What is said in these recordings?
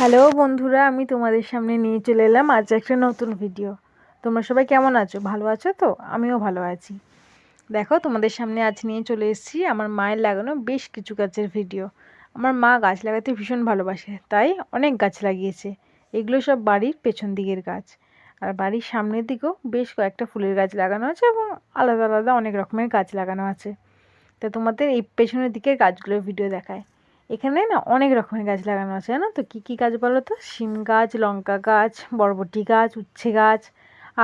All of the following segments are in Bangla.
হ্যালো বন্ধুরা, আমি তোমাদের সামনে নিয়ে চলে এলাম আজ একটা নতুন ভিডিও। তোমরা সবাই কেমন আছো? ভালো আছো তো? আমিও ভালো আছি। দেখো, তোমাদের সামনে আজ নিয়ে চলে এসেছি আমার মায়ের লাগানো বেশ কিছু গাছের ভিডিও। আমার মা গাছ লাগাতে ভীষণ ভালোবাসে, তাই অনেক গাছ লাগিয়েছে। এগুলো সব বাড়ির পেছন দিকের গাছ, আর বাড়ির সামনের দিকেও বেশ কয়েকটা ফুলের গাছ লাগানো আছে এবং আলাদা আলাদা অনেক রকমের গাছ লাগানো আছে। তা তোমাদের এই পেছনের দিকের গাছগুলোর ভিডিও দেখায়। এখানে না অনেক রকমের গাছ লাগানো আছে, জানো তো? কী কী গাছ বলো তো? শিম গাছ, লঙ্কা গাছ, বরবটি গাছ, উচ্ছে গাছ,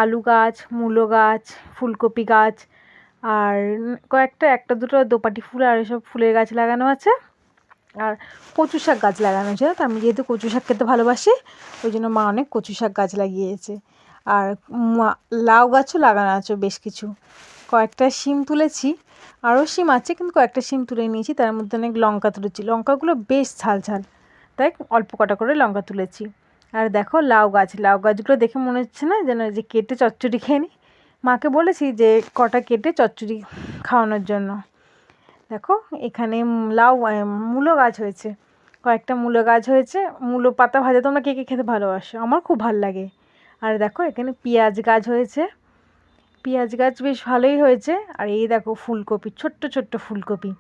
আলু গাছ, মূলো গাছ, ফুলকপি গাছ, আর কয়েকটা একটা দুটো দোপাটি ফুল আর এসব ফুলের গাছ লাগানো আছে। আর কচু শাক গাছ লাগানো আছে। তো আমি যেহেতু কচু শাক খেতে ভালোবাসি, ওই জন্য মা অনেক কচু শাক গাছ লাগিয়েছে। আর লাউ গাছও লাগানো আছে বেশ কিছু। কয়েকটা শিম তুলেছি, আরও শিম আছে, কিন্তু কয়েকটা শিম তুলে নিয়েছি। তার মধ্যে অনেক লঙ্কা তুলেছি, লঙ্কাগুলো বেশ ঝাল ঝাল, তাই অল্প কটা করে লঙ্কা তুলেছি। আর দেখো লাউ গাছগুলো দেখে মনে হচ্ছে না যেন যে কেটে চচ্চড়ি খেয়ে নিই। মাকে বলেছি যে কটা কেটে চচ্চড়ি খাওয়ানোর জন্য। দেখো এখানে মূলো গাছ হয়েছে, কয়েকটা মূলো গাছ হয়েছে। মূলো পাতা ভাজা তোমরা কে কে খেতে ভালোবাসো? আমার খুব ভালো লাগে। আর দেখো এখানে পেঁয়াজ গাছ হয়েছে, পেঁয়াজ গাছ বেশ ভালোই হয়েছে। আর এই দেখো ফুলকপি, ছোট্ট ছোট্ট ফুলকপি।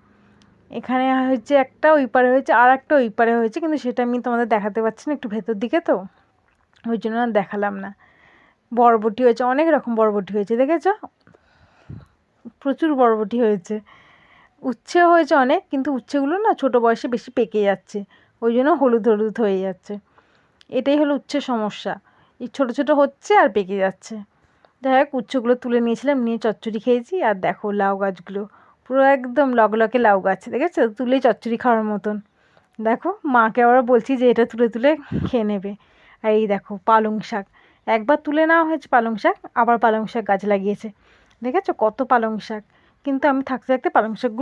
এখানে হয়েছে একটা, ওই পারে হয়েছে, আর একটা ওই পারে হয়েছে, কিন্তু সেটা আমি তোমাদের দেখাতে পারছি না, একটু ভেতর দিকে তো, ওই জন্য আর দেখালাম না। বরবটি হয়েছে, অনেক রকম বরবটি হয়েছে, দেখেছো? প্রচুর বরবটি হয়েছে। উচ্ছেও হয়েছে অনেক, কিন্তু উচ্ছেগুলো না ছোটো বয়সে বেশি পেকে যাচ্ছে, ওই জন্য হলুদ হলুদ হয়ে যাচ্ছে। এটাই হলো উচ্ছের সমস্যা, এই ছোটো ছোটো হচ্ছে আর পেকে যাচ্ছে। যাই হোক, উচ্ছেগুলো তুলে নিয়েছিলাম, নিয়ে চচ্চড়ি খেয়েছি। আর দেখো লাউ গাছগুলো পুরো একদম লগলগে লাউ গাছ, দেখেছো? তুলেই চচ্চড়ি খাওয়ার মতন। দেখো মাকে আবার বলছি যে এটা তুলে তুলে খেয়ে নেবে। আর এই দেখো পালং শাক, একবার তুলে নেওয়া হয়েছে পালং শাক, আবার পালং শাক গাছ লাগিয়েছে। দেখেছো কত পালং শাক, কিন্তু আমি থাকতে থাকতে পালং শাকগুলো